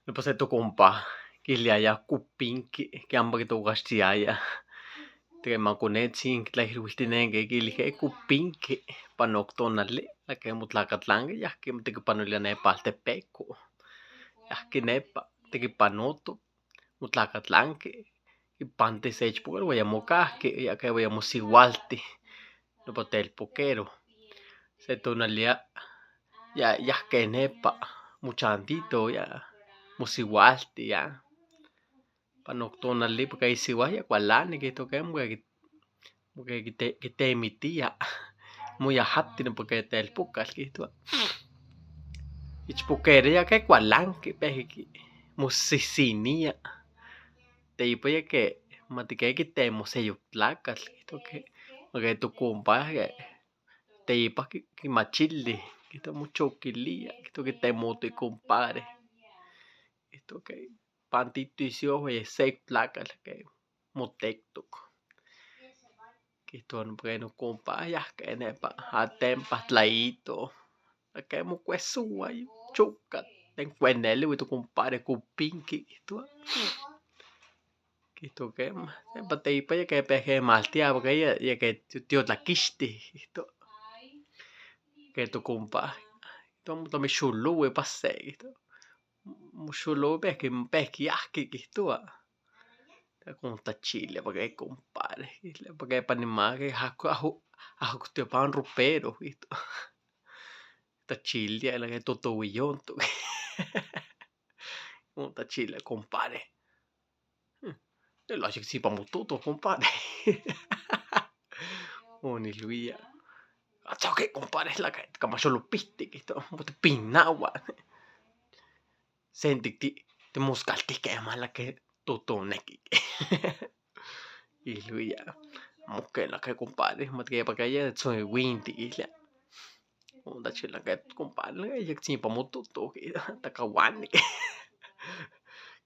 Después de tu compa, que le haya cupinque, que amba que tu gastiaya, te maconetsin, que la hirwiltinengue, que le haya cupinque, panoctonale, la que mutlacatlangue, ya que te que panoliane paltepeco, ya que nepa, te que panoto, mutlacatlanque, y pante sech por guayamocasque, ya que vayamos igualte, no pate el poquero, se tonalia, ya que nepa, muchandito, ya, musigualte, ya. Panoctonale porque ahí si vaya cualane que toquemos que te emitía muy ajatino porque te el pucal que esto ich pukere ya que cualan que peje musicinía te ipo ya que matique que te mosello placas esto que tu compa que te ipa que machili que esto mucho quilía que te moto y compadre esto que pantito y si ojo y seis placas que motecto que esto bueno compa ya que nepa atempa tlaito que mo cuesua chuca ten cuenele tu compadre cupinki que esto que sepa te ipa ya que peje maltia porque ya que tío tlaquiste esto que tu compa to me chulo we pase esto mu chulo pesque asque que esto con Chile porque compadre porque para animar que ajo te pan ropero esto Chile la que toto guillón con Chile compadre lo hace si para mututo compadre ni Luía hasta que compadre es la que como yo lo piste que esto te pinagua senti te muscalti que mala que toto neki y Luía que la que compadre más que para que haya soy windy isla onda chila que compadre ya que si para mututo que takawani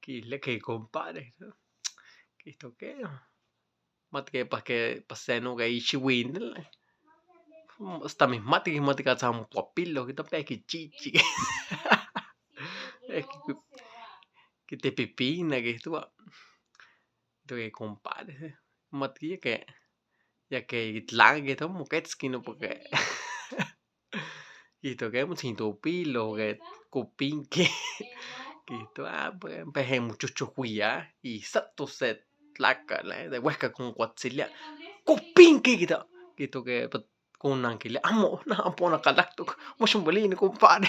que le que compadre que esto que más que para que pase no que ichi win hasta mis matemáticas estamos guapilo que también que chichi que te pipina que esto que compadre más que ya que tlan que estamos que no porque y esto que hemos sin tu pilo que cupin que esto pues peje mucho chujuya y sato set tlaca de huesca con guatsilia cupin que esto que con un ángel amo no pone calacto mucho un bolín compadre